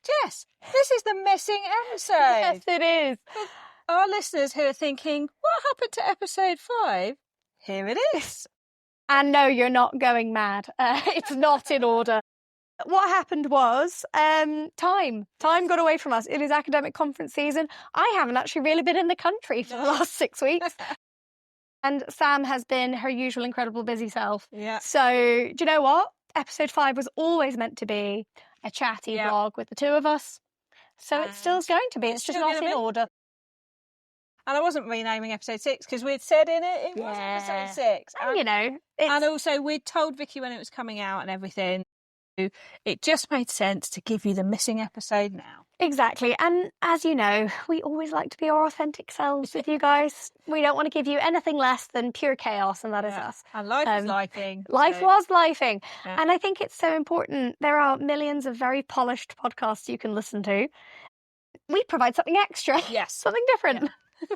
Jess, this is the missing episode. Yes, it is. Our listeners who are thinking, what happened to episode 5? Here it is. And no, you're not going mad. It's not in order. What happened was time got away from us. It is academic conference season. I haven't actually really been in the country for the last 6 weeks. And Sam has been her usual incredible busy self. Yeah. So do you know what? Episode 5 was always meant to be a chatty vlog with the two of us. So it still is going to be. It's just not in order. And I wasn't renaming episode 6 because we'd said in it was episode 6. And you know, and also we'd told Vicky when it was coming out and everything. It just made sense to give you the missing episode now. Exactly. And as you know, we always like to be our authentic selves with you guys. We don't want to give you anything less than pure chaos, and that is us. And life was lifing. Life was lifing. Yeah. And I think it's so important. There are millions of very polished podcasts you can listen to. We provide something extra. Yes. Something different. Yeah.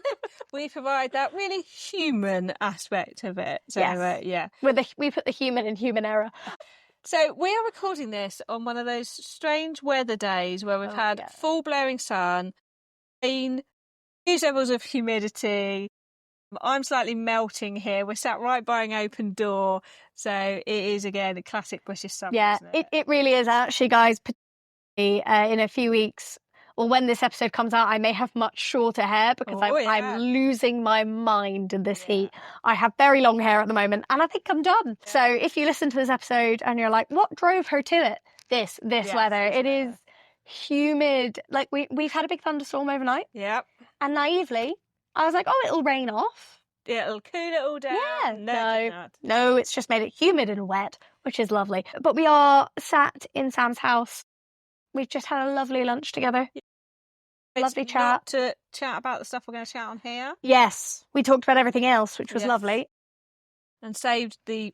We provide that really human aspect of it. So, yes. We put the human in human error. So we are recording this on one of those strange weather days where we've had full blaring sun, rain, huge levels of humidity. I'm slightly melting here. We're sat right by an open door. So it is, again, a classic British summer. Yeah, isn't it really is actually, guys. Particularly in a few weeks, well, when this episode comes out, I may have much shorter hair because I'm losing my mind in this heat. I have very long hair at the moment and I think I'm done. Yeah. So if you listen to this episode and you're like, what drove her to it? This weather. It is humid. Like we've had a big thunderstorm overnight. Yep. And naively, I was like, oh, it'll rain off. Yeah, it'll cool it all down. Yeah. No, it's just made it humid and wet, which is lovely. But we are sat in Sam's house. We've just had a lovely lunch together. Lovely chat. Not to chat about the stuff we're going to chat on here. Yes, we talked about everything else, which was lovely. And saved the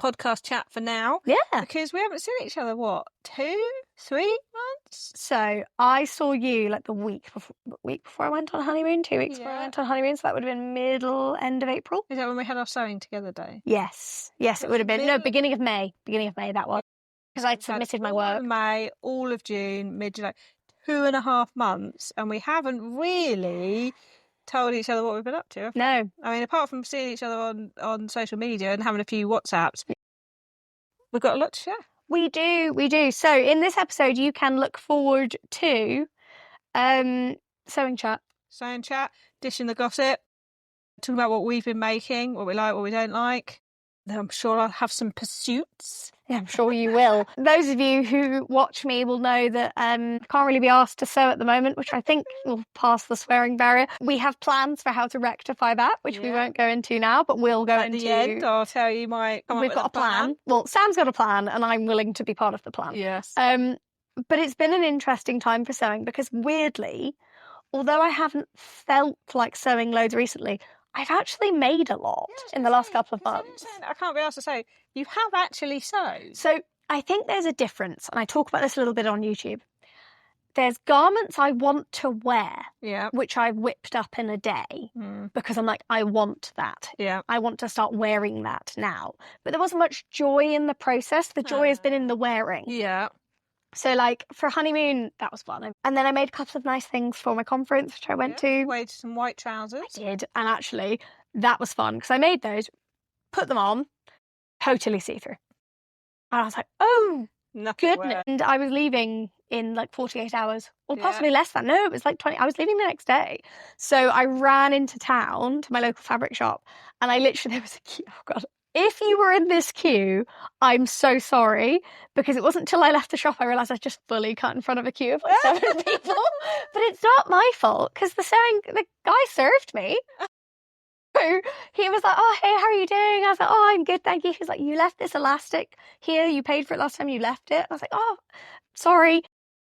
podcast chat for now. Yeah. Because we haven't seen each other, 2, 3 months? So I saw you like the week before I went on honeymoon, 2 weeks before I went on honeymoon. So that would have been end of April. Is that when we had our sewing together day? Yes, it would have been. No, beginning of May that was. Because I'd submitted my work. All of May, all of June, mid-July, 2.5 months, and we haven't really told each other what we've been up to. No. I mean, apart from seeing each other on social media and having a few WhatsApps, we've got a lot to share. We do. So in this episode, you can look forward to sewing chat, dishing the gossip, talking about what we've been making, what we like, what we don't like. I'm sure I'll have some pursuits. Yeah, I'm sure you will. Those of you who watch me will know that I can't really be asked to sew at the moment, which I think will pass the swearing barrier. We have plans for how to rectify that, which we won't go into now, but we'll go into... At the end, I'll tell you We've got a plan. Well, Sam's got a plan, and I'm willing to be part of the plan. Yes. But it's been an interesting time for sewing because, weirdly, although I haven't felt like sewing loads recently, I've actually made a lot in the last couple of months. I can't be asked to say, you have actually sewed. So I think there's a difference, and I talk about this a little bit on YouTube. There's garments I want to wear, which I've whipped up in a day because I'm like, I want that. Yeah. I want to start wearing that now. But there wasn't much joy in the process. The joy has been in the wearing. Yeah. So, like, for honeymoon, that was fun. And then I made a couple of nice things for my conference, which I went to. Made some white trousers. I did. And actually, that was fun because I made those, put them on, totally see-through. And I was like, oh, goodness. And I was leaving in like 48 hours, or possibly less than. No, it was like 20. I was leaving the next day. So I ran into town to my local fabric shop, and there was a queue. Oh, God. If you were in this queue, I'm so sorry, because it wasn't until I left the shop I realised I just fully cut in front of a queue of like 7 people. But it's not my fault, because the guy served me. So he was like, oh, hey, how are you doing? I was like, oh, I'm good, thank you. He was like, you left this elastic here. You paid for it last time you left it. I was like, oh, sorry.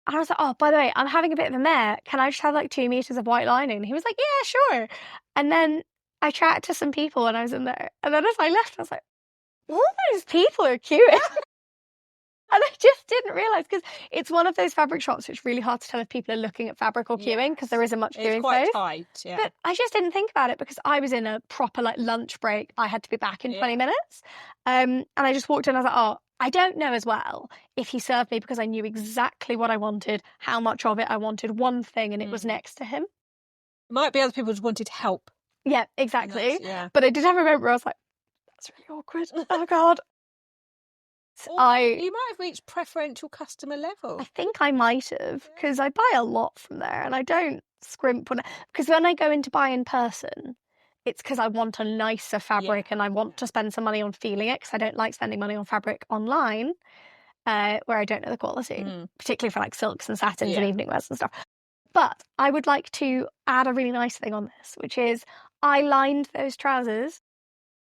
And I was like, oh, by the way, I'm having a bit of a mare. Can I just have like 2 meters of white lining? And he was like, yeah, sure. And then I chatted to some people when I was in there. And then as I left, I was like, all those people are queuing. And I just didn't realise, because it's one of those fabric shops it's really hard to tell if people are looking at fabric or queuing, because there isn't much queuing. It's quite tight, But I just didn't think about it because I was in a proper like lunch break. I had to be back in 20 minutes. And I just walked in, I was like, oh, I don't know as well if he served me because I knew exactly what I wanted, how much of it I wanted, one thing, and it was next to him. Might be other people just wanted help. Yeah, exactly. But I did have a moment where I was like, that's really awkward. Oh, God. You might have reached preferential customer level. I think I might have, because I buy a lot from there, and I don't scrimp because when I go in to buy in person, it's because I want a nicer fabric and I want to spend some money on feeling it, because I don't like spending money on fabric online where I don't know the quality, particularly for like silks and satins and evening wears and stuff. But I would like to add a really nice thing on this, which is I lined those trousers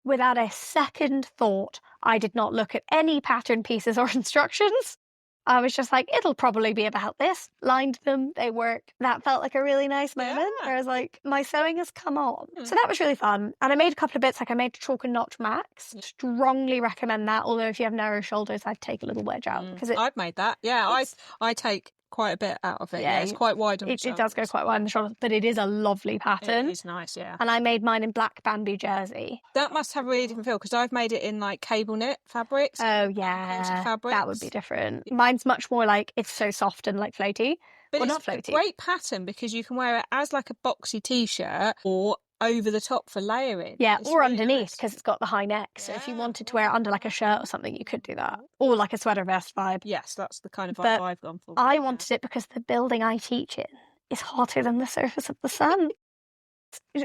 without a second thought. I did not look at any pattern pieces or instructions. I was just like, it'll probably be about this. Lined them, they work. That felt like a really nice moment where I was like, my sewing has come on. So that was really fun. And I made a couple of bits, like I made Chalk and Notch Max. Strongly recommend that. Although if you have narrow shoulders, I'd take a little wedge out. Because I've made that. Yeah, I take quite a bit out of it. Yeah, it's quite wide on the shoulders. It does go quite wide on the shoulders, but it is a lovely pattern. It is nice, yeah. And I made mine in black bamboo jersey. That must have a really different feel, because I've made it in like cable knit fabrics. Oh yeah, that would be different. Mine's much more like, it's so soft and like floaty. But well, it's not floaty. A great pattern because you can wear it as like a boxy t-shirt or over the top for layering. Yeah, it's or really underneath, because it's got the high neck. So if you wanted to wear it under like a shirt or something, you could do that. Or like a sweater vest vibe. Yes, that's the kind of vibe I've gone for. I wanted it because the building I teach in is hotter than the surface of the sun.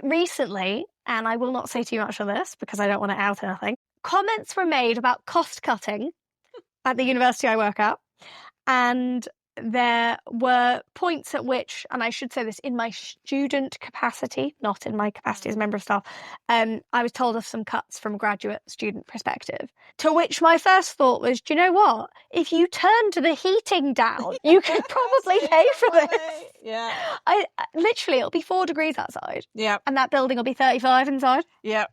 Recently, and I will not say too much on this because I don't want to out anything, comments were made about cost cutting at the university I work at. And there were points at which, and I should say this in my student capacity, not in my capacity as a member of staff, I was told of some cuts from a graduate student perspective. To which my first thought was, do you know what? If you turned the heating down, you could probably pay for this. Yeah. Literally, it'll be 4 degrees outside. Yeah. And that building will be 35 inside. Yeah.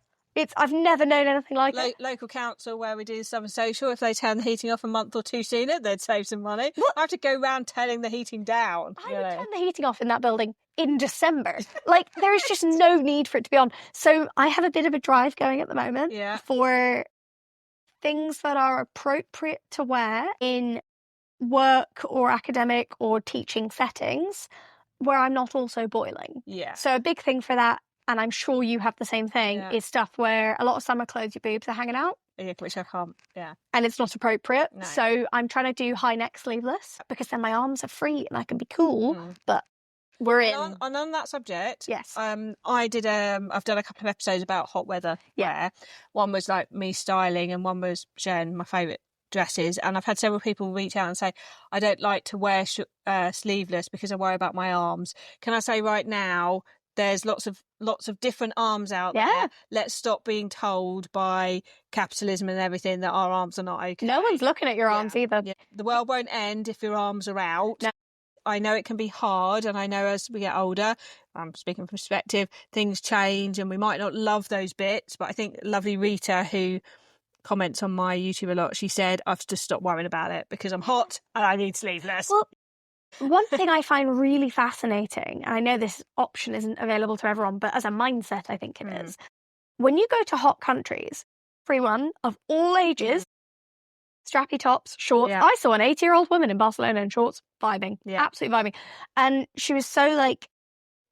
I've never known anything like it. Local council where we do the summer social, if they turn the heating off a month or two sooner, they'd save some money. What? I have to go around turning the heating down. I would turn the heating off in that building in December. Like, there is just no need for it to be on. So I have a bit of a drive going at the moment for things that are appropriate to wear in work or academic or teaching settings where I'm not also boiling. Yeah. So a big thing for that, and I'm sure you have the same thing, is stuff where a lot of summer clothes, your boobs are hanging out. Yeah, which I can't, And it's not appropriate. No. So I'm trying to do high neck sleeveless because then my arms are free and I can be cool. But we're in. And on that subject, yes, I've done a couple of episodes about hot weather wear. One was like me styling and one was sharing my favourite dresses, and I've had several people reach out and say, I don't like to wear sleeveless because I worry about my arms. Can I say right now, there's lots of different arms out there. Let's stop being told by capitalism and everything that our arms are not okay. No one's looking at your arms either. Yeah. The world won't end if your arms are out. No. I know it can be hard, and I know as we get older, I'm speaking from perspective, things change and we might not love those bits, but I think lovely Rita, who comments on my YouTube a lot, she said, I've just stopped worrying about it because I'm hot and I need sleeveless. Well, one thing I find really fascinating, and I know this option isn't available to everyone, but as a mindset, I think it is. When you go to hot countries, everyone of all ages, strappy tops, shorts. I saw an 80-year-old woman in Barcelona in shorts, vibing, absolutely vibing. And she was so like,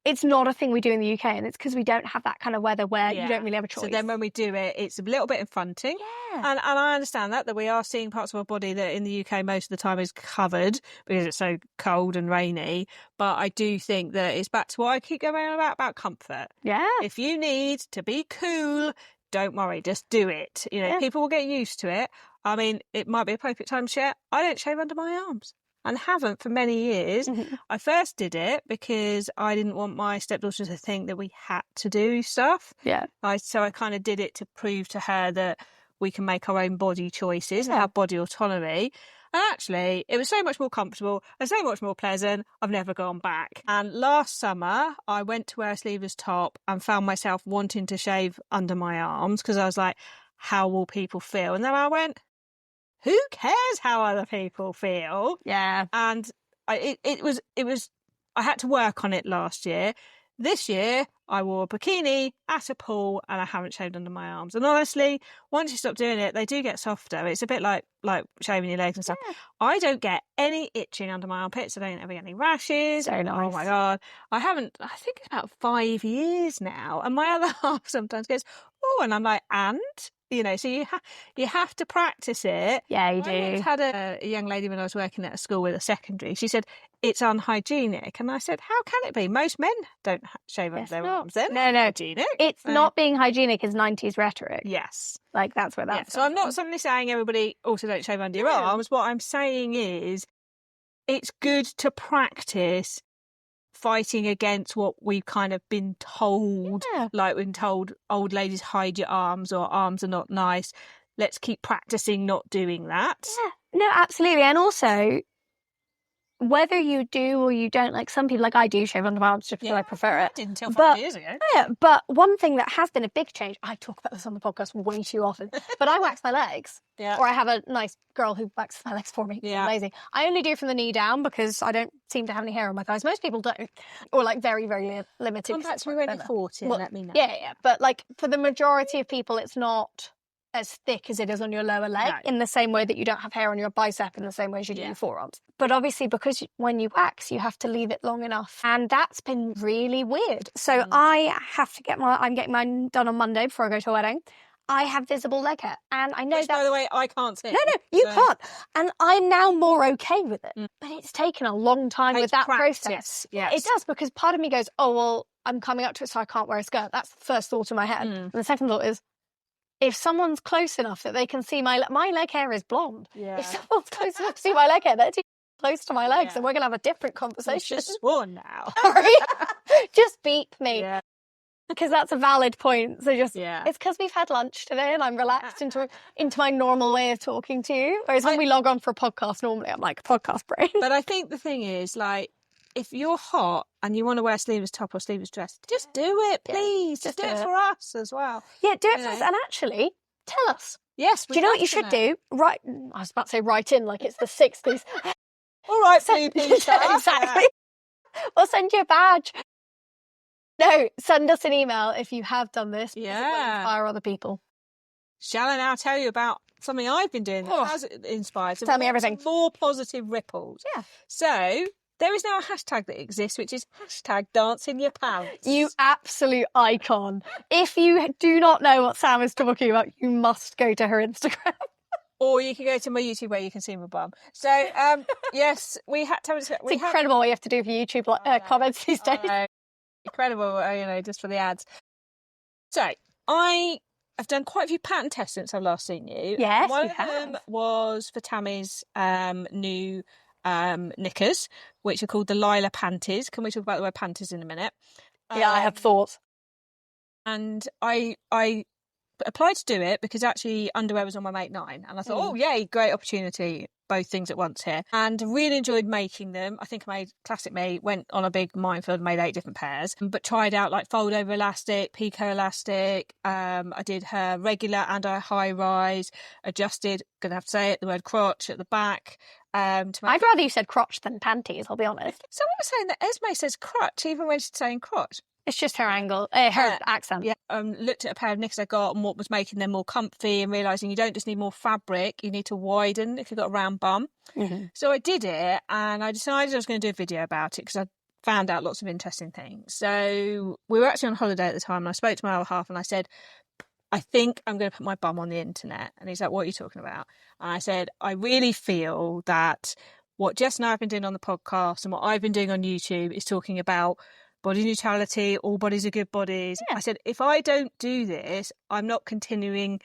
it's not a thing we do in the UK, and it's because we don't have that kind of weather where you don't really have a choice. So then when we do it, it's a little bit confronting. Yeah. And I understand that we are seeing parts of our body that in the UK most of the time is covered because it's so cold and rainy. But I do think that it's back to what I keep going on about comfort. Yeah. If you need to be cool, don't worry, just do it. You know, people will get used to it. I mean, it might be appropriate time to share. I don't shave under my arms. And haven't for many years. I first did it because I didn't want my stepdaughter to think that we had to do stuff. Yeah. So I kind of did it to prove to her that we can make our own body choices and have body autonomy. And actually, it was so much more comfortable and so much more pleasant. I've never gone back. And last summer, I went to wear a sleeveless top and found myself wanting to shave under my arms because I was like, how will people feel? And then I went, who cares how other people feel? Yeah. And it was I had to work on it last year. This year, I wore a bikini at a pool and I haven't shaved under my arms. And honestly, once you stop doing it, they do get softer. It's a bit like shaving your legs and stuff. Yeah. I don't get any itching under my armpits. I don't ever get any rashes. So nice. Oh my God. I think it's about 5 years now. And my other half sometimes goes, oh, and I'm like, and? You know, so you have to practice it. Yeah, you do. I once had a young lady when I was working at a school with a secondary. She said, it's unhygienic. And I said, how can it be? Most men don't shave under their arms. They're not hygienic. It's not being hygienic is 90s rhetoric. Yes. Like, that's where that's So I'm not suddenly saying everybody also don't shave under your arms. What I'm saying is it's good to practice fighting against what we've kind of been told, like we've been told old ladies hide your arms or arms are not nice. Let's keep practicing not doing that. Yeah, no, absolutely. And also, whether you do or you don't, like some people, like I do shave under my arms just because I prefer it. I did until 5 years ago. Yeah, but one thing that has been a big change, I talk about this on the podcast way too often, but I wax my legs. Yeah. Or I have a nice girl who waxes my legs for me. Yeah. It's amazing. I only do from the knee down because I don't seem to have any hair on my thighs. Most people don't. Or like very, very limited. Contact me when you're 40 and let me know. Yeah. But like for the majority of people, it's not as thick as it is on your lower leg, in the same way that you don't have hair on your bicep in the same way as you do your forearms. But obviously, because when you wax, you have to leave it long enough. And that's been really weird. So I have to I'm getting mine done on Monday before I go to a wedding. I have visible leg hair. And I know that. By the way, I can't see. No, you can't. And I'm now more okay with it. But it's taken a long time with that process. Yes. It does, because part of me goes, oh, well, I'm coming up to it, so I can't wear a skirt. That's the first thought in my head. And the second thought is, if someone's close enough that they can see my leg hair is blonde. Yeah. If someone's close enough to see my leg hair, they're too close to my legs, and we're going to have a different conversation. You've just sworn now. Sorry. Just beep me. Yeah. Because that's a valid point. So it's because we've had lunch today and I'm relaxed into my normal way of talking to you. Whereas when we log on for a podcast, normally I'm like, podcast brain. But I think the thing is, like, if you're hot and you want to wear a sleeveless top or sleeveless dress, just do it, please. Just do it for us as well. Yeah, do it for us. And actually, tell us. Yes. Do you know what you should do? I was about to say write in like it's the 60s. All right, Blue Peter. Exactly. We'll send you a badge. No, send us an email if you have done this. Yeah. Inspire other people. Shall I now tell you about something I've been doing that has inspired? Tell me everything. More positive ripples. Yeah. So there is now a hashtag that exists, which is #DanceInYourPants. You absolute icon. If you do not know what Sam is talking about, you must go to her Instagram. Or you can go to my YouTube where you can see my bum. So, yes, we had to... It's incredible what you have to do for YouTube comments these days. Incredible, just for the ads. So, I have done quite a few pattern tests since I've last seen you. Yes, One of them was for Tammy's new knickers, which are called the Lila panties. Can we talk about the word panties in a minute? Yeah, I have thoughts. And I applied to do it because actually underwear was on my Make 9, and I thought, oh yay, great opportunity, both things at once here, and really enjoyed making them. I think I made classic me, went on a big minefield, made 8 different pairs, but tried out like fold over elastic, pico elastic. I did her regular and her high rise, adjusted, gonna have to say it, the word crotch at the back. I'd rather you said crotch than panties, I'll be honest. Someone was saying that Esme says crotch even when she's saying crotch. It's just her angle, her accent. Yeah, looked at a pair of knickers I got and what was making them more comfy, and realising you don't just need more fabric, you need to widen if you've got a round bum. Mm-hmm. So I did it, and I decided I was going to do a video about it because I found out lots of interesting things. So we were actually on holiday at the time, and I spoke to my other half and I said, I think I'm going to put my bum on the internet. And he's like, what are you talking about? And I said, I really feel that what Jess and I have been doing on the podcast and what I've been doing on YouTube is talking about body neutrality, all bodies are good bodies. Yeah. I said, if I don't do this, I'm not continuing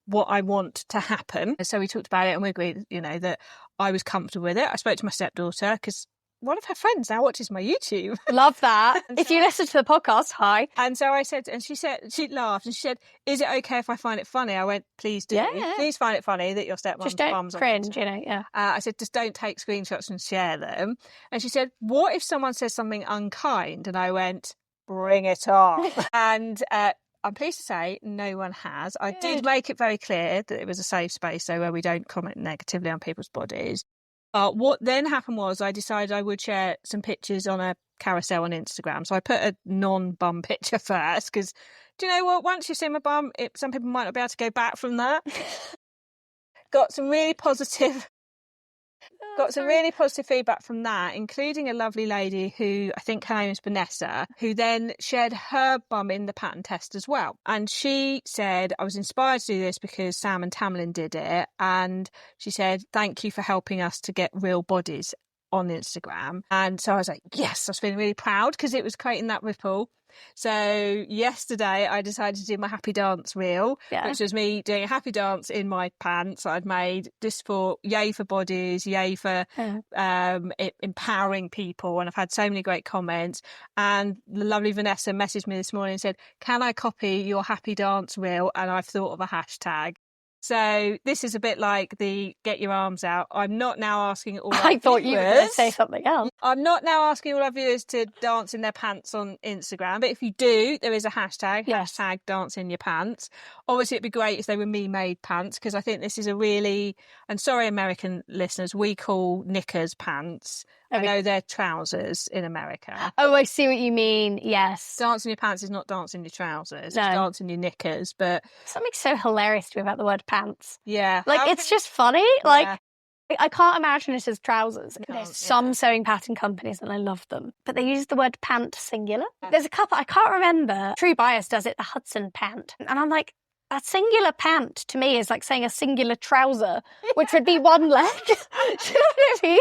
what I want to happen. So we talked about it and we agreed, that I was comfortable with it. I spoke to my stepdaughter because one of her friends now watches my YouTube. Love that. If you listen to the podcast, hi. And so I said, and she laughed and she said, is it okay if I find it funny? I went, please do. Yeah. Please find it funny that your stepmom's just don't bum's cringe, yeah. I said, just don't take screenshots and share them. And she said, what if someone says something unkind? And I went, bring it on. And I'm pleased to say no one has. I did make it very clear that it was a safe space, so where we don't comment negatively on people's bodies. What then happened was I decided I would share some pictures on a carousel on Instagram. So I put a non-bum picture first because, do you know what? Once you've seen my bum, some people might not be able to go back from that. Got some really positive feedback from that, including a lovely lady who I think her name is Vanessa, who then shared her bum in the pattern test as well. And she said, I was inspired to do this because Sam and Tamlin did it. And she said, thank you for helping us to get real bodies on Instagram. And so I was like, yes, I was feeling really proud because it was creating that ripple. So yesterday I decided to do my happy dance reel, which was me doing a happy dance in my pants I'd made just for yay for bodies, yay for empowering people. And I've had so many great comments. And the lovely Vanessa messaged me this morning and said, can I copy your happy dance reel? And I've thought of a hashtag. So this is a bit like the get your arms out. I'm not now asking all our viewers. I thought you were going to say something else. I'm not now asking all our viewers to dance in their pants on Instagram. But if you do, there is a hashtag, hashtag dance in your pants. Obviously, it'd be great if they were me-made pants because I think this is a really, and sorry, American listeners, we call knickers pants. I know they're trousers in America. Oh, I see what you mean. Yes. Dancing your pants is not dancing your trousers. No. It's dancing your knickers. But something so hilarious to me about the word pants. Yeah. Like, it's just funny. Like, I can't imagine it as trousers. There's some sewing pattern companies and I love them, but they use the word pant singular. There's a couple, I can't remember. True Bias does it, the Hudson pant. And I'm like, a singular pant to me is like saying a singular trouser, which would be one leg. Do you know what I mean?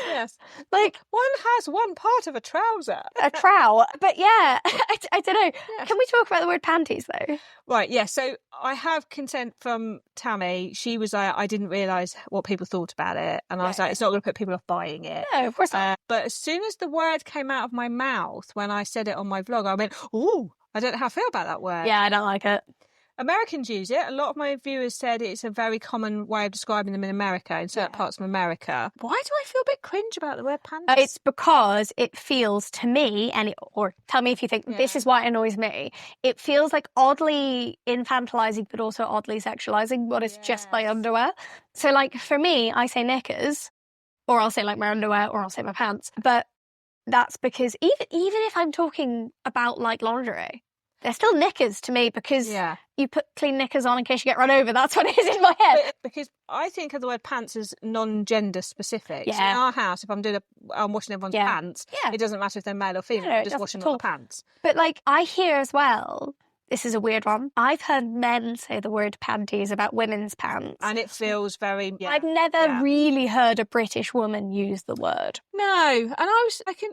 Yes. Like, one has one part of a trouser. A trow. But yeah, I don't know. Yeah. Can we talk about the word panties, though? Right, yeah. So I have consent from Tammy. She was like, I didn't realise what people thought about it. And I was like, it's not going to put people off buying it. No, of course not. But as soon as the word came out of my mouth, when I said it on my vlog, I went, ooh, I don't know how I feel about that word. Yeah, I don't like it. Americans use it. A lot of my viewers said it's a very common way of describing them in America, in certain parts of America. Why do I feel a bit cringe about the word panties? It's because it feels to me, or tell me if you think this is why it annoys me, it feels like oddly infantilizing but also oddly sexualizing what is just my underwear. So like for me, I say knickers, or I'll say like my underwear, or I'll say my pants. But that's because even if I'm talking about like lingerie, they're still knickers to me because you put clean knickers on in case you get run over. That's what it is in my head. Because I think of the word pants as non-gender specific. Yeah. So in our house, if I'm washing everyone's pants, it doesn't matter if they're male or female. I'm just washing all the pants. But like I hear as well, this is a weird one, I've heard men say the word panties about women's pants. And it feels very... I've never really heard a British woman use the word. No. And I can,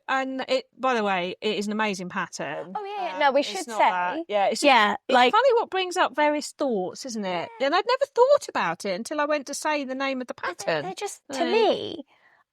and it, by the way, it is an amazing pattern. Oh, yeah. No, we should say. It's funny what brings up various thoughts, isn't it? Yeah. And I'd never thought about it until I went to say the name of the pattern. They're just, to me,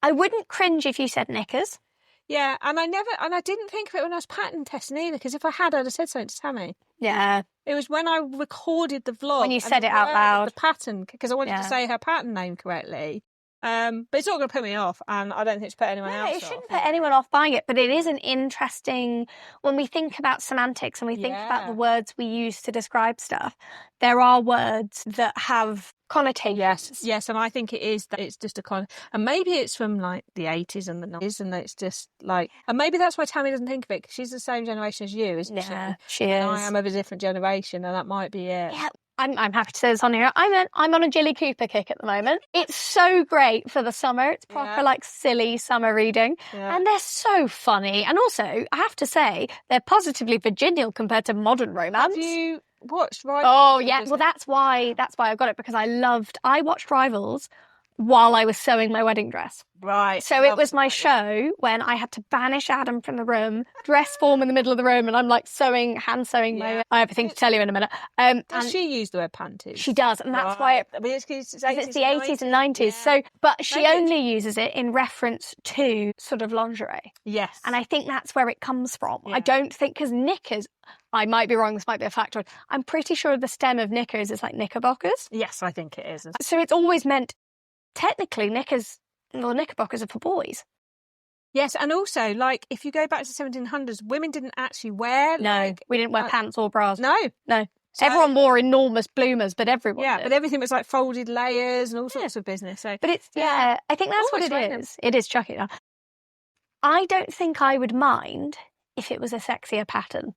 I wouldn't cringe if you said knickers. Yeah, and I didn't think of it when I was pattern testing either, because if I had, I'd have said something to Tammy. Yeah. It was when I recorded the vlog. When you said it out loud. The pattern, because I wanted to say her pattern name correctly. But it's not going to put me off, and I don't think it's put anyone else off. It shouldn't put anyone off buying it, but it is an interesting, when we think about semantics and we think about the words we use to describe stuff, there are words that have connotations. Yes, and I think it is that it's just a and maybe it's from like the 80s and the 90s, and it's just like, and maybe that's why Tammy doesn't think of it, because she's the same generation as you, isn't she? Yeah, she is. And I am of a different generation, and that might be it. Yeah. I'm happy to say this on here. I'm on a Jilly Cooper kick at the moment. It's so great for the summer. It's proper like silly summer reading. Yeah. And they're so funny. And also, I have to say, they're positively virginal compared to modern romance. Have you watched Rivals? Oh, yeah. Well, that's why I got it, because I watched Rivals while I was sewing my wedding dress. Right. So it was my show when I had to banish Adam from the room, dress form in the middle of the room, and I'm like hand sewing my... I have a thing to tell you in a minute. Does she use the word panties? She does, and that's why... It's the 80s and 90s. Yeah. So, but she only uses it in reference to sort of lingerie. Yes. And I think that's where it comes from. Yeah. I don't think, because knickers... I might be wrong, this might be a factoid. I'm pretty sure the stem of knickers is like knickerbockers. Yes, I think it is. So it's always meant... Technically, knickerbockers are for boys. Yes, and also, like, if you go back to the 1700s, women didn't actually wear... No, we didn't wear pants or bras. No. So, everyone wore enormous bloomers, but everyone did. But everything was like folded layers and all sorts of business. So, but it's, I think that's what it is. It is chucky. I don't think I would mind if it was a sexier pattern.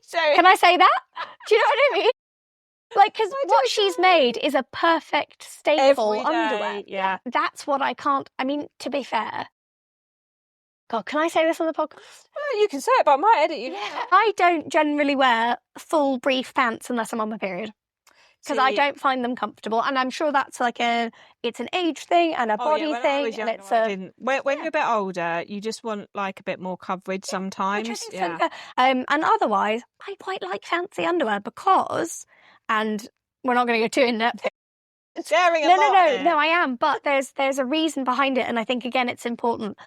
So can I say that? Do you know what I mean? Like, because what she's made is a perfect staple underwear. Yeah. That's what I can't. I mean, to be fair. God, can I say this on the podcast? Well, you can say it, but I might edit you. Yeah. I don't generally wear full brief pants unless I'm on my period. Because I don't find them comfortable, and I'm sure that's like it's an age thing and a body thing. I was younger, and it's when you're a bit older, you just want like a bit more coverage sometimes. And otherwise, I quite like fancy underwear because, and we're not going to go too in depth. Sharing no, I am, but there's a reason behind it, and I think again it's important.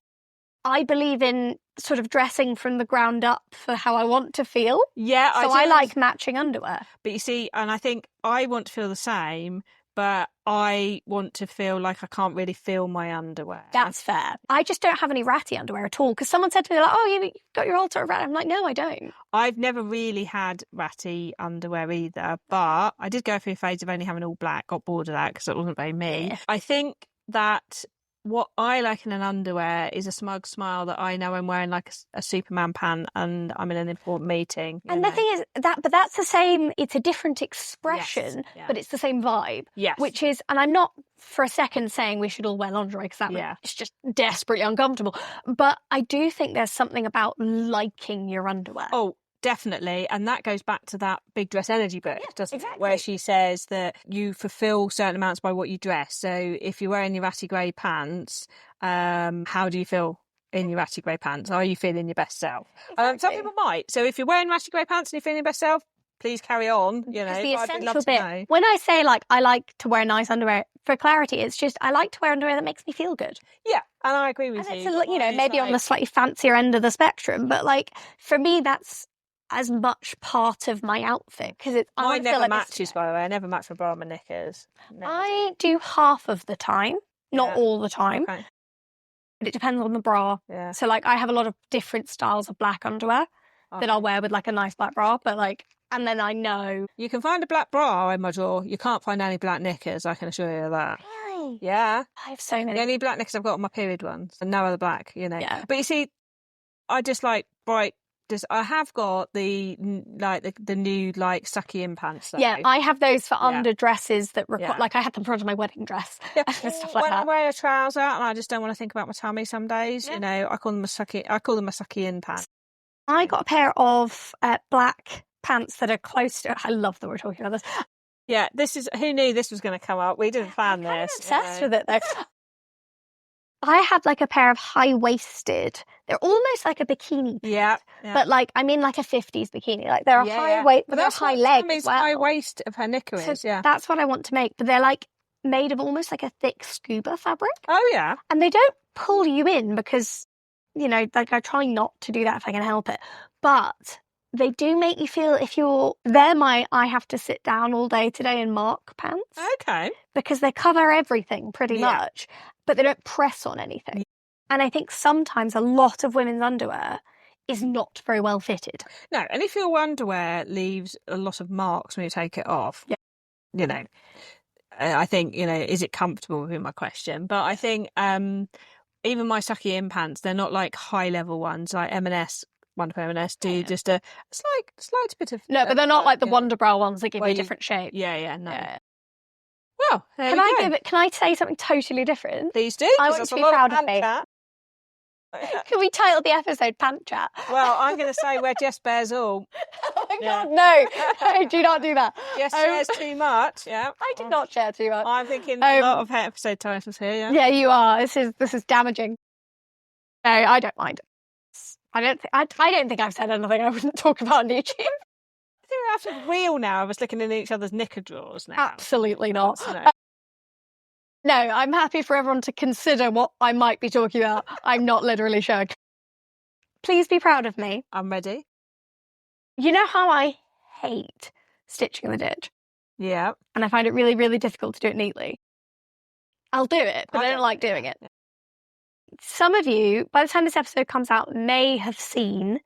I believe in sort of dressing from the ground up for how I want to feel. Yeah, so I like matching underwear. But you see, and I think I want to feel the same, but I want to feel like I can't really feel my underwear. That's fair. I just don't have any ratty underwear at all, because someone said to me, like, oh, you've got your old sort of rat. I'm like, no, I don't. I've never really had ratty underwear either, but I did go through a phase of only having all black, got bored of that because it wasn't very me. Yeah. I think that what I like in an underwear is a smug smile that I know I'm wearing like a Superman pant and I'm in an important meeting. And the thing is but that's the same, it's a different expression, but it's the same vibe. Yes. Which is, and I'm not for a second saying we should all wear lingerie because it's just desperately uncomfortable. But I do think there's something about liking your underwear. Oh, definitely. And that goes back to that Big Dress Energy book, doesn't it? Where she says that you fulfill certain amounts by what you dress. So if you're wearing your ratty grey pants, how do you feel in your ratty grey pants? Are you feeling your best self? Some people might. So if you're wearing ratty grey pants and you're feeling your best self, please carry on. You know, the essential bit. When I say like I like to wear nice underwear, for clarity, it's just I like to wear underwear that makes me feel good. Yeah, and I agree with you. It's you know, maybe on the slightly fancier end of the spectrum, but like for me, that's as much part of my outfit because mine never matches. By the way, I never match my bra and my knickers. I do half of the time, not all the time. Okay. But it depends on the bra. Yeah. So like I have a lot of different styles of black underwear that I'll wear with like a nice black bra, but like, and then I know you can find a black bra in my drawer. You can't find any black knickers. I can assure you of that. Really? Yeah. I have so many. The only black knickers I've got are my period ones, and no other black. You know. Yeah. But you see, I just like bright. I have got the new like sucky in pants. Though. Yeah, I have those for underdresses that require. Like I had them for under my wedding dress. Yeah, stuff like when that. I wear a trouser and I just don't want to think about my tummy some days. You know, I call them a sucky in pants. I got a pair of black pants that are close to. I love that we're talking about this. Yeah, this is. Who knew this was going to come up? We didn't plan this. I'm obsessed with it though. I had like a pair of high-waisted. They're almost like a bikini. Yeah. But like, I mean like a 50s bikini. Like they're a high waist, but they're high leg as well. High waist of her knicker is, That's what I want to make. But they're like made of almost like a thick scuba fabric. Oh, yeah. And they don't pull you in because, you know, like I try not to do that if I can help it. But they do make you feel I have to sit down all day today and mark pants. Okay. Because they cover everything pretty much, but they don't press on anything. And I think sometimes a lot of women's underwear is not very well fitted. No, and if your underwear leaves a lot of marks when you take it off, you know, I think, you know, is it comfortable would be my question. But I think even my sucky in pants, they're not like high level ones like M&S. Wonderful M&S do just a slight bit of... No, but they're not like the Wonderbrow ones that give you a different shape. Yeah, no. Well, can I say something totally different? Please do. I want to be proud of me. Can we title the episode Pant Chat? Well, I'm going to say where Jess bears all. Oh my God, no, do not do that. Jess shares too much, I did not share too much. I'm thinking a lot of episode titles here, Yeah, you are. This is damaging. No, I don't mind. I don't think I've said anything I wouldn't talk about on YouTube. I think we have to real now of us looking in each other's knicker drawers now. Absolutely not. No, I'm happy for everyone to consider what I might be talking about. I'm not literally showing. Please be proud of me. I'm ready. You know how I hate stitching the ditch? Yeah. And I find it really, really difficult to do it neatly. I'll do it, but I don't like doing it. Some of you, by the time this episode comes out, may have seen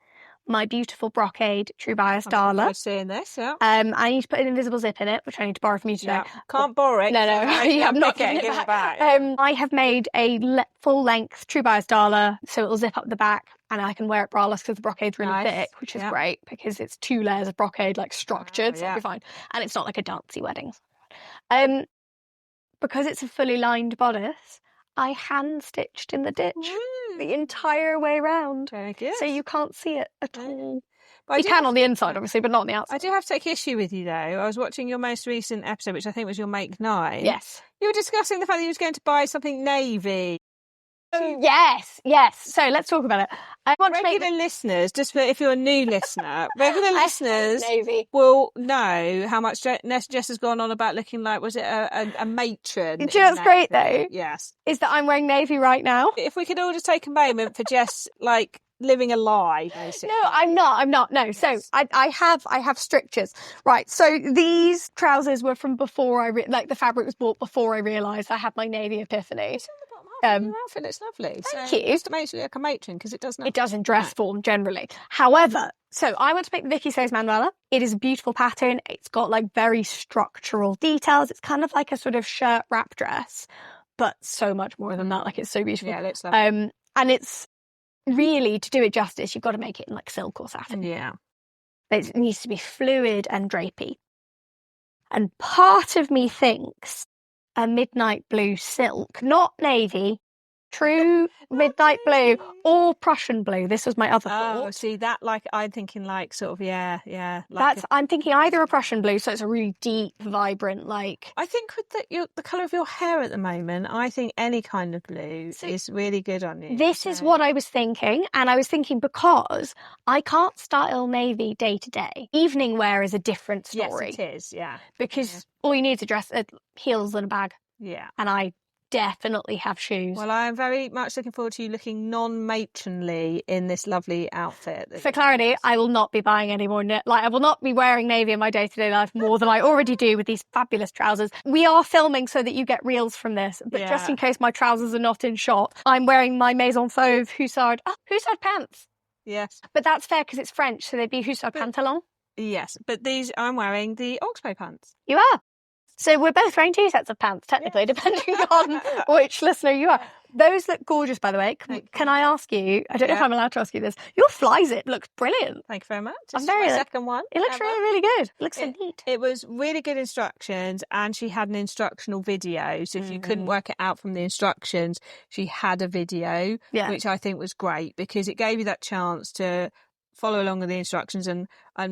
my beautiful brocade True Bias Darla. I'm seeing this, yeah. I need to put an invisible zip in it, which I need to borrow from you today. Yeah. Can't borrow it. No, I'm not getting it back. I have made a full-length True Bias Darla, so it'll zip up the back, and I can wear it braless because the brocade's really thick, which is great because it's 2 layers of brocade, like structured, so it'll be fine. And it's not like a dancey wedding. Because it's a fully lined bodice, I hand-stitched in the ditch the entire way round. Very good. So you can't see it at all. But you can on the inside, obviously, but not on the outside. I do have to take issue with you, though. I was watching your most recent episode, which I think was your Make 9. Yes. You were discussing the fact that you was going to buy something navy. Oh, yes. So let's talk about it. I want regular listeners, just for if you're a new listener, regular listeners will know how much Jess has gone on about looking like, was it a matron? Do you know what's great, though? Yes. Is that I'm wearing navy right now. If we could all just take a moment for Jess, like, living a lie, basically. No, I'm not. No. Yes. So I have strictures. Right. So these trousers were from before the fabric was bought before I realised I had my navy epiphany. Your outfit looks lovely. Thank you. Just to make sure like a matron, because it does not. It does in dress form generally. However, so I want to pick the Vicky Says Manuela. It is a beautiful pattern. It's got like very structural details. It's kind of like a sort of shirt wrap dress, but so much more than that. Like it's so beautiful. Yeah, it looks lovely. And it's really, to do it justice, you've got to make it in like silk or satin. Yeah. It needs to be fluid and drapey. And part of me thinks a midnight blue silk, not navy, true midnight blue or Prussian blue. This was my other thought. Oh, see that, like I'm thinking like sort of I'm thinking either a Prussian blue, so it's a really deep, vibrant like. I think with the colour of your hair at the moment, I think any kind of blue is really good on you. This is what I was thinking, and I was thinking because I can't style navy day to day. Evening wear is a different story. Yes, it is. Yeah, because all you need is a dress, heels, and a bag. Yeah, and I definitely have shoes. Well, I am very much looking forward to you looking non-matronly in this lovely outfit. For clarity, I will not be buying any more. I will not be wearing navy in my day-to-day life more than I already do with these fabulous trousers. We are filming so that you get reels from this, but just in case my trousers are not in shot, I'm wearing my Maison Fauve Hussard pants. Yes, but that's fair because it's French, so they'd be Hussard pantalon. Yes, but these I'm wearing the Oxbow pants. You are. So we're both wearing 2 sets of pants, technically, depending on which listener you are. Those look gorgeous, by the way. Can I ask you, I don't know if I'm allowed to ask you this, your fly zip looks brilliant. Thank you very much. This is my second one. It looks really, really good. It looks so neat. It was really good instructions, and she had an instructional video. So if you couldn't work it out from the instructions, she had a video, which I think was great because it gave you that chance to follow along with the instructions and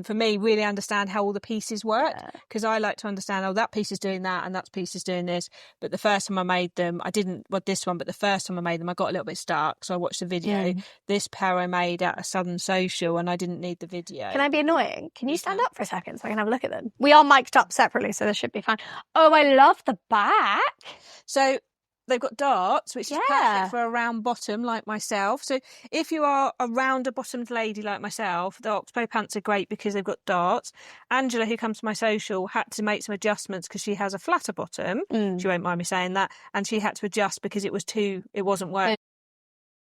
for me really understand how all the pieces work, because I like to understand, that piece is doing that and that piece is doing this. But the first time I made them, I didn't this one, but the first time I made them I got a little bit stuck, so I watched the video. This pair I made at a Southern Social and I didn't need the video. Can I be annoying? Can you stand up for a second so I can have a look at them? We are mic'd up separately, so this should be fine. Oh, I love the back. So they've got darts, which is perfect for a round bottom like myself. So if you are a rounder bottomed lady like myself, the Oxbow pants are great because they've got darts. Angela, who comes to my social, had to make some adjustments because she has a flatter bottom. She won't mind me saying that. And she had to adjust because it wasn't working.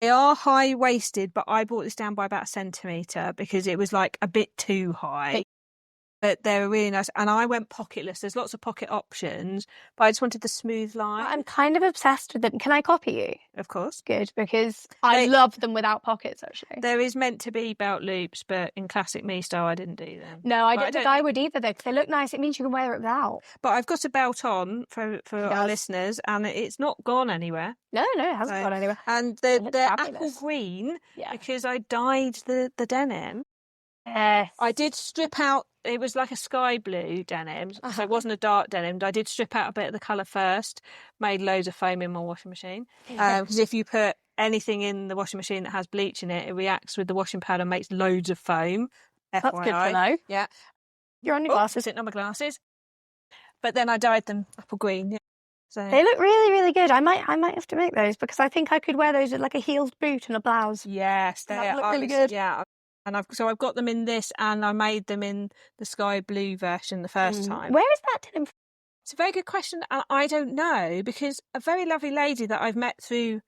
They are high-waisted, but I brought this down by about 1 centimetre because it was like a bit too high. But they're really nice. And I went pocketless. There's lots of pocket options, but I just wanted the smooth line. I'm kind of obsessed with them. Can I copy you? Of course. Good, because I love them without pockets, actually. There is meant to be belt loops, but in classic me style, I didn't do them. No, I don't think I would either, though, because they look nice. It means you can wear it without. But I've got a belt on for our listeners, and it's not gone anywhere. No, it hasn't gone anywhere. And they're apple green because I dyed the denim. Yes. I did strip out, it was like a sky blue denim, so it wasn't a dark denim. I did strip out a bit of the colour first, made loads of foam in my washing machine. Because if you put anything in the washing machine that has bleach in it, it reacts with the washing powder and makes loads of foam. That's good to know. Yeah. You're on your glasses. Sitting on my glasses. But then I dyed them apple green. So they look really, really good. I might have to make those because I think I could wear those with like a heeled boot and a blouse. Yes, they look really good. Yeah. And I've got them in this, and I made them in the sky blue version the first time. Where is that denim from? It's a very good question, and I don't know, because a very lovely lady that I've met through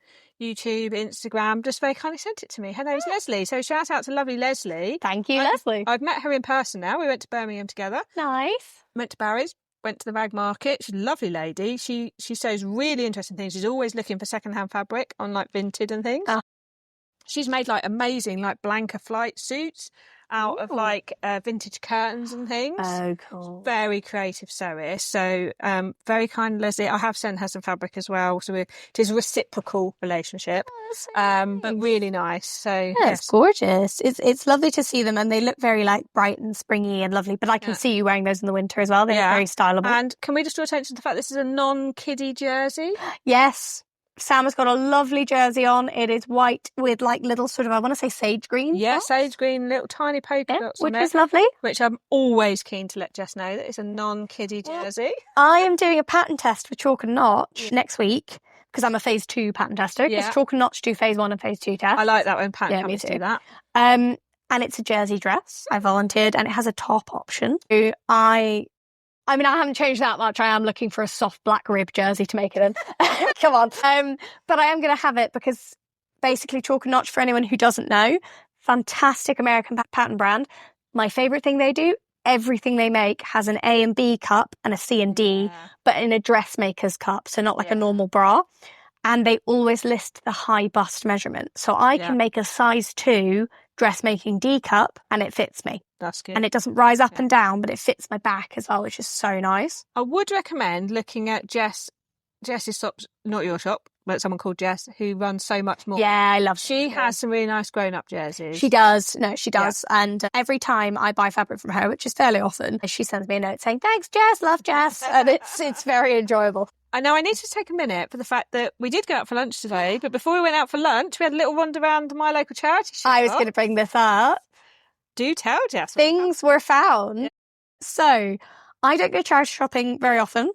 YouTube, Instagram, just very kindly sent it to me. Her name's Leslie. So shout out to lovely Leslie. Thank you, Leslie. I've met her in person now. We went to Birmingham together. Nice. Went to Barry's. Went to the rag market. She's a lovely lady. She sews really interesting things. She's always looking for secondhand fabric on like Vinted and things. She's made like amazing like blanket flight suits out of like vintage curtains and things. Oh, cool. Very creative sewist. So very kind Leslie. I have sent her some fabric as well. So it is a reciprocal relationship. But really nice. So yeah, it's gorgeous. It's lovely to see them, and they look very like bright and springy and lovely. But I can see you wearing those in the winter as well. They look very styleable. And can we just draw attention to the fact this is a non-kiddie jersey? Yes. Sam has got a lovely jersey on. It is white with like little sort of, I want to say sage green. Yeah, sage green, little tiny polka dots on it. Which is lovely. Which I'm always keen to let Jess know that it's a non-kiddie jersey. I am doing a pattern test for Chalk and Notch next week because I'm a phase 2 pattern tester. Because Chalk and Notch do phase 1 and phase 2 tests. I like that when pattern companies do that. And it's a jersey dress. I volunteered and it has a top option. So I haven't changed that much. I am looking for a soft black rib jersey to make it in. Come on. But I am going to have it because basically Chalk and Notch, for anyone who doesn't know, fantastic American pattern brand. My favourite thing they do, everything they make has an A and B cup and a C and D, but in a dressmaker's cup, so not like a normal bra. And they always list the high bust measurement. So I can make a size 2 dressmaking D cup and it fits me. That's good. And it doesn't rise up and down, but it fits my back as well, which is so nice. I would recommend looking at Jess's shops, not your shop, but someone called Jess, who runs So Much More. Yeah, I love She has some really nice grown-up jerseys. She does. No, she does. Yeah. And every time I buy fabric from her, which is fairly often, she sends me a note saying, thanks, Jess, love Jess. And it's very enjoyable. I know I need to take a minute for the fact that we did go out for lunch today, but before we went out for lunch, we had a little wander around my local charity shop. I was going to bring this up. Do tell, Jess. Things were found. Yeah. So I don't go charity shopping very often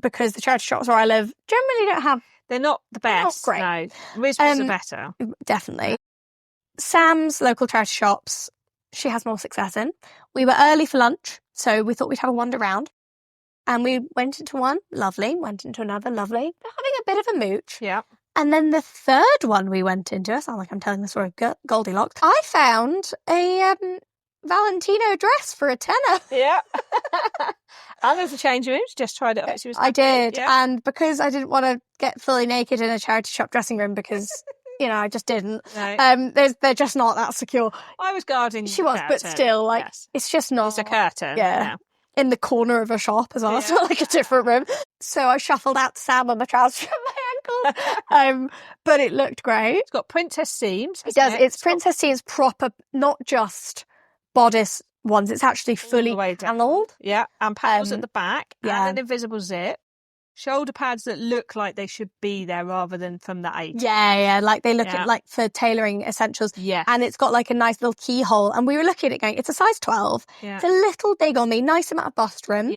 because the charity shops where I live generally don't have... They're not the best. Not great. No, Wisps are better. Definitely. Sam's local charity shops, she has more success in. We were early for lunch, so we thought we'd have a wander around. And we went into one, lovely. Went into another, lovely. They're having a bit of a mooch. Yeah. And then the third one we went into, I sound like I'm telling the story of Goldilocks. I found a Valentino dress for $10. Yeah. And there's a change rooms. Just tried it out. She was happy. I did. Yeah. And because I didn't want to get fully naked in a charity shop dressing room because... I just didn't. No. They're just not that secure. I was guarding. She was, but still, it's just not. It's a curtain. Yeah. In the corner of a shop as well. It's not like a different room. So I shuffled out to Sam on the trousers from my ankles. But it looked great. It's got princess seams. It does. It's princess seams proper, not just bodice ones. It's actually fully panelled. Yeah. And panels at the back. Yeah. And an invisible zip. Shoulder pads that look like they should be there rather than from the 80s. Yeah, like they look at like for tailoring essentials. Yeah. And it's got like a nice little keyhole. And we were looking at it going, it's a size 12. Yeah. It's a little big on me, nice amount of bust room.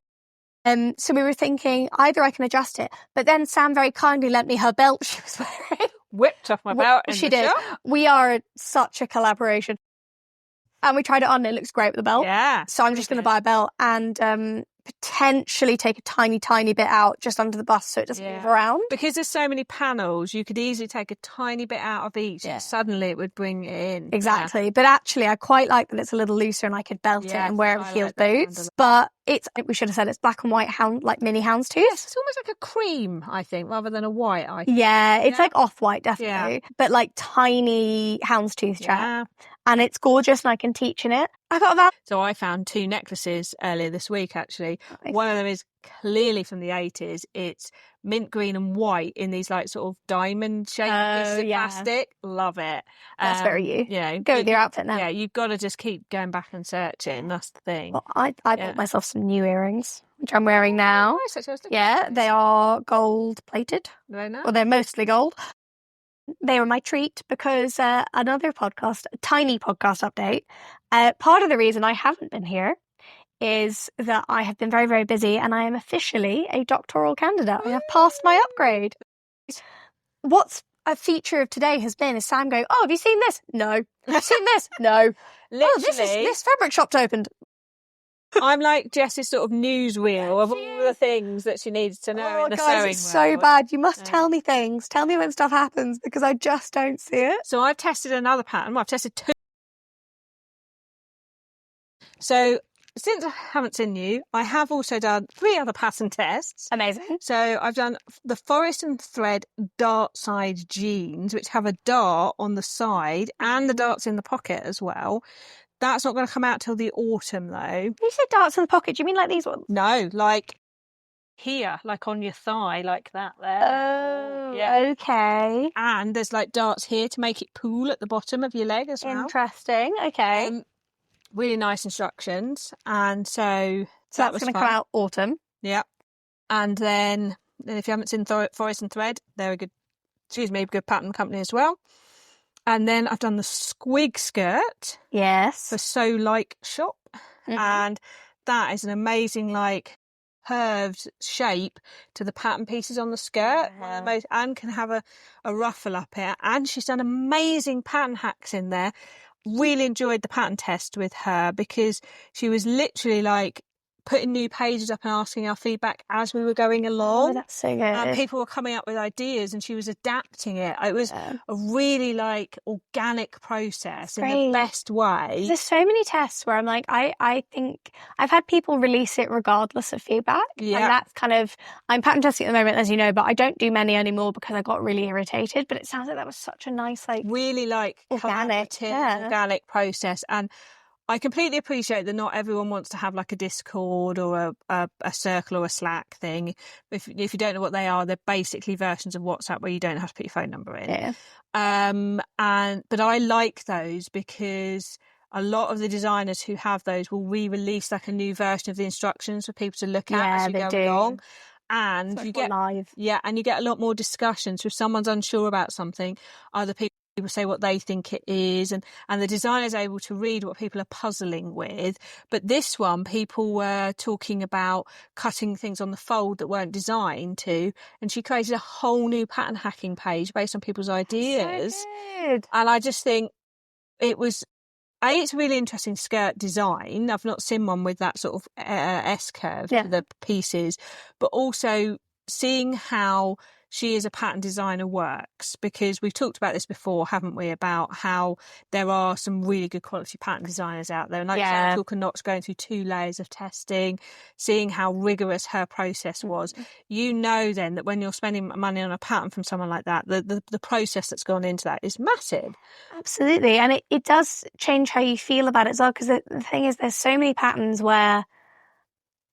Yeah. So we were thinking either I can adjust it. But then Sam very kindly lent me her belt she was wearing. Whipped off my belt. She did. Shop. We are such a collaboration. And we tried it on and it looks great with the belt. Yeah. So I'm just going to buy a belt and potentially take a tiny bit out just under the bust so it doesn't move around. Because there's so many panels, you could easily take a tiny bit out of each and suddenly it would bring it in. Exactly. Yeah. But actually I quite like that it's a little looser and I could belt it and wear it with heeled boots. But we should have said it's black and white like mini houndstooth. Yes, it's almost like a cream, I think, rather than a white, I think. Yeah, it's like off-white, definitely. Yeah. But like tiny houndstooth check. Yeah. And it's gorgeous and I can teach in it. I got that. So I found 2 necklaces earlier this week, actually. Nice. One of them is clearly from the 80s. It's mint green and white in these like sort of diamond shaped pieces of plastic. Love it. That's very you. Go with your outfit now. Yeah, you've got to just keep going back and searching. That's the thing. Well, I bought myself some new earrings, which I'm wearing now. Yeah, they are gold plated. Very nice. Well, they're mostly gold. They were my treat because another podcast, a tiny podcast update. Part of the reason I haven't been here is that I have been very, very busy and I am officially a doctoral candidate. I have passed my upgrade. What's a feature of today has been is Sam going, have you seen this? No. Have you seen this? No. Literally. This fabric shop's opened. I'm like Jess's sort of newsreel of all the things that she needs to know in the guys, sewing it's so world. bad. You must tell me things. Tell me when stuff happens because I just don't see it. So I've tested another pattern. Well, I've tested 2. So since I haven't seen you, I have also done 3 other pattern tests. Amazing. So I've done the Forest and Thread dart side jeans, which have a dart on the side and the darts in the pocket as well. That's not going to come out till the autumn, though. You said darts in the pocket. Do you mean like these ones? No, like here, like on your thigh, like that there. Oh, yeah. Okay. And there's like darts here to make it pool at the bottom of your leg as well. Interesting. Okay. Really nice instructions. And so that's going to come out autumn. Yeah. And then if you haven't seen Forest and Thread, they're a good pattern company as well. And then I've done the Squig skirt. Yes. For Sew Like Shop. Mm-hmm. And that is an amazing, like, curved shape to the pattern pieces on the skirt. Yeah. And can have a ruffle up here. And she's done amazing pattern hacks in there. Really enjoyed the pattern test with her because she was literally like putting new pages up and asking our feedback as we were going along. Oh, that's so good. And people were coming up with ideas and she was adapting it. It was a really like organic process in the best way. There's so many tests where I'm like, I think I've had people release it regardless of feedback. Yeah. And that's kind of, I'm pattern testing at the moment, as you know, but I don't do many anymore because I got really irritated. But it sounds like that was such a nice, like, really like organic process. And I completely appreciate that not everyone wants to have like a Discord or a circle or a Slack thing. If you don't know what they are, they're basically versions of WhatsApp where you don't have to put your phone number in. Yeah. But I like those because a lot of the designers who have those will re-release like a new version of the instructions for people to look at as you go along. And you get live. Yeah, and you get a lot more discussions. If someone's unsure about something, other people say what they think it is, and the designer's able to read what people are puzzling with. But this one, people were talking about cutting things on the fold that weren't designed to, and she created a whole new pattern hacking page based on people's ideas. So good. And I just think it was it's a really interesting skirt design. I've not seen one with that sort of S-curve to the pieces, but also seeing how she as a pattern designer works, because we've talked about this before, haven't we, about how there are some really good quality pattern designers out there. And like Chalk and Notch going through 2 layers of testing, seeing how rigorous her process was. You know then that when you're spending money on a pattern from someone like that, the process that's gone into that is massive. Absolutely. And it does change how you feel about it as well, because the thing is, there's so many patterns where,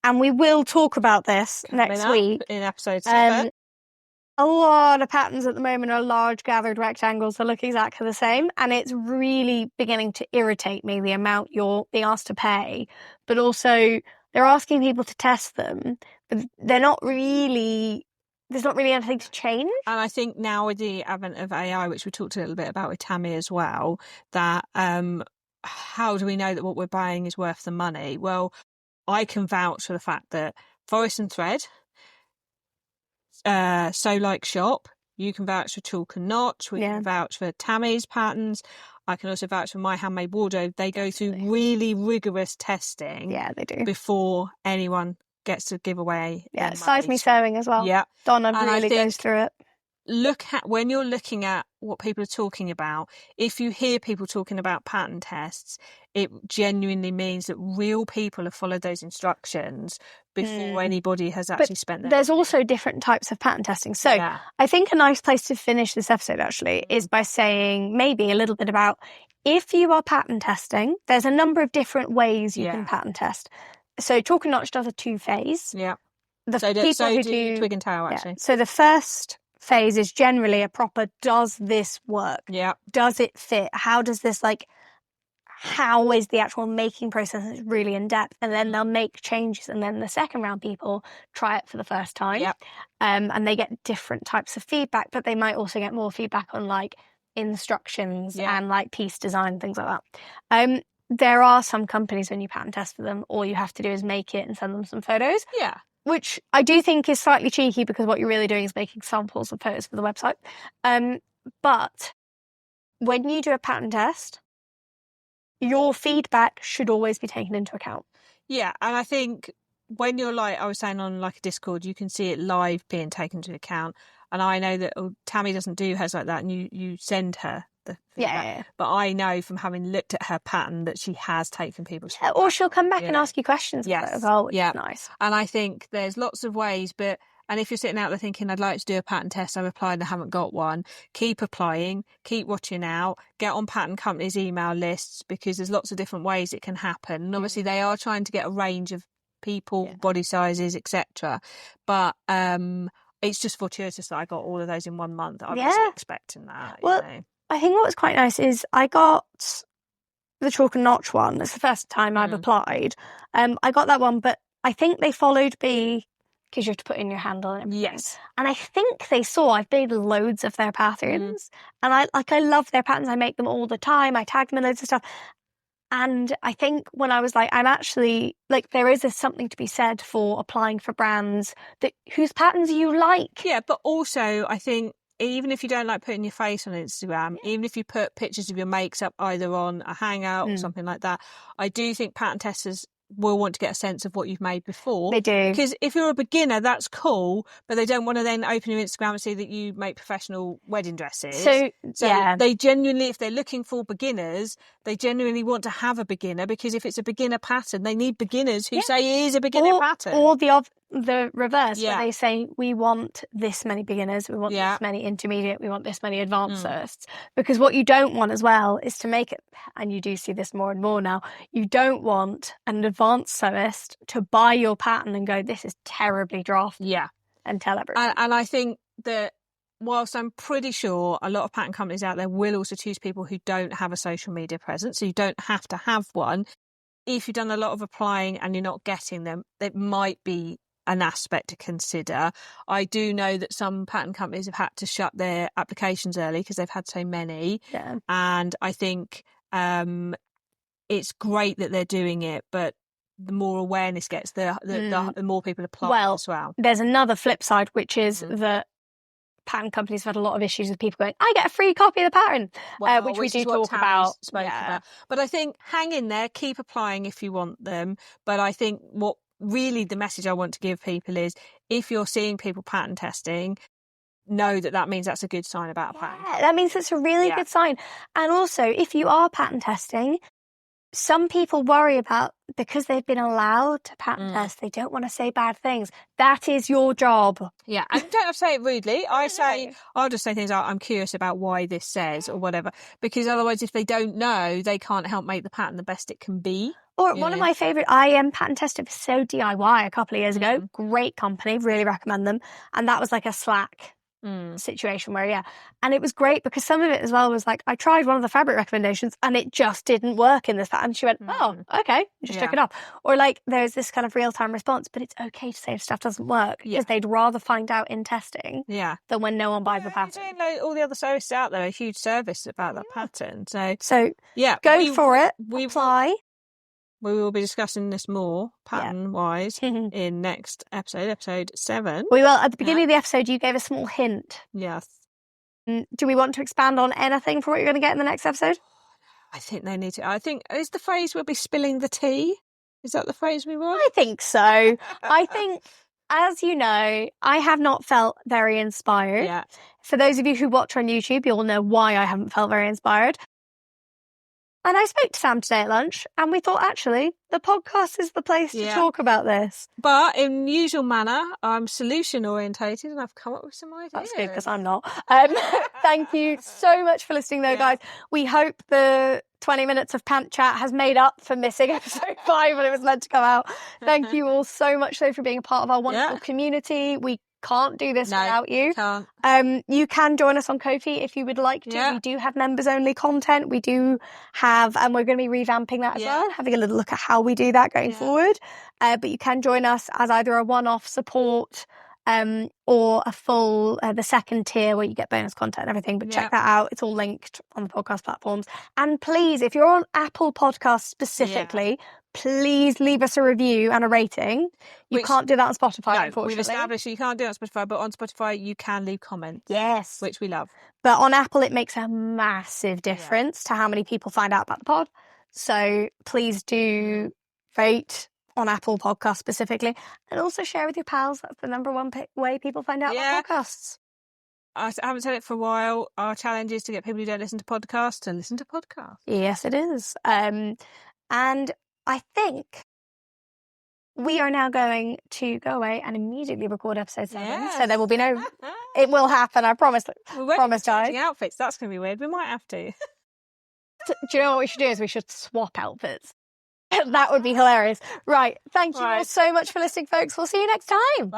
and we will talk about this next week in episode 7. A lot of patterns at the moment are large gathered rectangles that look exactly the same, and it's really beginning to irritate me, the amount you're being asked to pay. But also, they're asking people to test them, but there's not really anything to change. And I think now with the advent of AI, which we talked a little bit about with Tammy as well, that how do we know that what we're buying is worth the money? Well, I can vouch for the fact that Forest and Thread, Sew Like Shop, you can vouch for Chalk and Notch, we can vouch for Tammy's patterns. I can also vouch for My Handmade Wardrobe. They go through really rigorous testing. Yeah, they do. Before anyone gets to give away. Yeah, Size Me Sewing as well. Yeah. Donna really goes through it. When you're looking at what people are talking about, if you hear people talking about pattern tests, it genuinely means that real people have followed those instructions before anybody has actually spent their There's also different types of pattern testing. So I think a nice place to finish this episode actually is by saying maybe a little bit about, if you are pattern testing, there's a number of different ways you can pattern test. So Chalk and Notch does a 2-phase. Yeah. So do Twig and Towel actually. So the first phase is generally a proper, does this work? Yeah. Does it fit? How does this, how is the actual making process? It's really in depth, and then they'll make changes, and then the second round people try it for the first time. Yep. And they get different types of feedback, but they might also get more feedback on instructions and piece design, things like that. There are some companies, when you pattern test for them, all you have to do is make it and send them some photos. Yeah. Which I do think is slightly cheeky, because what you're really doing is making samples of photos for the website. But when you do a pattern test, your feedback should always be taken into account. Yeah, and I think when you're like, I was saying on like a Discord, you can see it live being taken into account. And I know that Tammy doesn't do hers like that, and you send her the feedback. Yeah. But I know from having looked at her pattern that she has taken people's feedback. Or she'll come back and ask you questions about it as well, which is nice. And I think there's lots of ways, and if you're sitting out there thinking, I'd like to do a pattern test, I've applied and I haven't got one, keep applying, keep watching out, get on pattern companies' email lists, because there's lots of different ways it can happen. And obviously they are trying to get a range of people, body sizes, etc. But it's just fortuitous that I got all of those in 1 month. I wasn't expecting that. Well, I think what was quite nice is I got the chalk and notch one. It's the first time I've applied. I got that one, but I think they followed me because you have to put in your handle and everything. Yes. And I think they saw I've made loads of their patterns. And I love their patterns. I make them all the time. I tag them in loads of stuff. And I think when I was like, I'm actually, like, there is something to be said for applying for brands whose patterns you like. Yeah, but also I think even if you don't like putting your face on Instagram, even if you put pictures of your makes up either on a Hangout or something like that, I do think pattern testers will want to get a sense of what you've made before. They do. Because if you're a beginner, that's cool, but they don't want to then open your Instagram and see that you make professional wedding dresses. So they genuinely, if they're looking for beginners, they genuinely want to have a beginner, because if it's a beginner pattern, they need beginners who say it is a beginner pattern. Or the reverse, where they say, we want this many beginners, we want this many intermediate, we want this many advanced firsts. Because what you don't want as well is to make it, and you do see this more and more now, you don't want an advanced sewist to buy your pattern and go, this is terribly drafted. Yeah. And tell everyone. And I think that whilst I'm pretty sure a lot of pattern companies out there will also choose people who don't have a social media presence, so you don't have to have one. If you've done a lot of applying and you're not getting them, it might be an aspect to consider. I do know that some pattern companies have had to shut their applications early because they've had so many. Yeah. And I think it's great that they're doing it, but the more awareness gets, the more people apply as well. There's another flip side, which is that pattern companies have had a lot of issues with people going, I get a free copy of the pattern, which we do talk about. But I think hang in there, keep applying if you want them. But I think what really the message I want to give people is, if you're seeing people pattern testing, know that means that's a good sign about a pattern. That means it's a really good sign. And also, if you are pattern testing, some people worry about, because they've been allowed to pattern test, they don't want to say bad things. That is your job. Yeah, and you don't have to say it rudely. I'll just say things like, I'm curious about why this says, or whatever, because otherwise if they don't know, they can't help make the pattern the best it can be. Or one of my favourite, I pattern tested for So DIY a couple of years ago. Great company, really recommend them. And that was like a Slack situation where, and it was great because some of it as well was like, I tried one of the fabric recommendations and it just didn't work in this pattern. She went, oh, okay, just took it off. Or like, there's this kind of real-time response, but it's okay to say if stuff doesn't work, because they'd rather find out in testing than when no one buys the pattern. Doing all the other services out there, a huge service about that pattern. So go for it, apply. We will be discussing this more pattern-wise in next episode 7. We will. At the beginning of the episode, you gave a small hint. Yes. Do we want to expand on anything for what you're going to get in the next episode? I think they need to. I think, is the phrase we'll be spilling the tea? Is that the phrase we want? I think so. I think, as you know, I have not felt very inspired. Yeah. For those of you who watch on YouTube, you'll know why I haven't felt very inspired. And I spoke to Sam today at lunch, and we thought, actually, the podcast is the place to talk about this. But in usual manner, I'm solution-orientated, and I've come up with some ideas. That's good, because I'm not. Thank you so much for listening, though, guys. We hope the 20 minutes of pant chat has made up for missing episode 5 when it was meant to come out. Thank you all so much, though, for being a part of our wonderful community. We can't do this without you. Can't. You can join us on Ko-fi if you would like to. We do have members only content. We do have, and we're going to be revamping that as well, having a little look at how we do that going forward. But you can join us as either a one-off support or a full, the second tier where you get bonus content and everything. But check that out. It's all linked on the podcast platforms. And please, if you're on Apple Podcasts specifically, please leave us a review and a rating. You can't do that on Spotify, unfortunately. We've established you can't do it on Spotify, but on Spotify you can leave comments. Yes. Which we love. But on Apple, it makes a massive difference to how many people find out about the pod. So please do rate on Apple Podcasts specifically, and also share with your pals. That's the number one way people find out about podcasts. I haven't said it for a while. Our challenge is to get people who don't listen to podcasts to listen to podcasts. Yes, it is. And I think we are now going to go away and immediately record episode 7. So there will be no... It will happen, I promise. Promise, guys. Outfits, that's going to be weird. We might have to. Do you know what we should do? Is we should swap outfits. That would be hilarious. Right. Thank you all so much for listening, folks. We'll see you next time.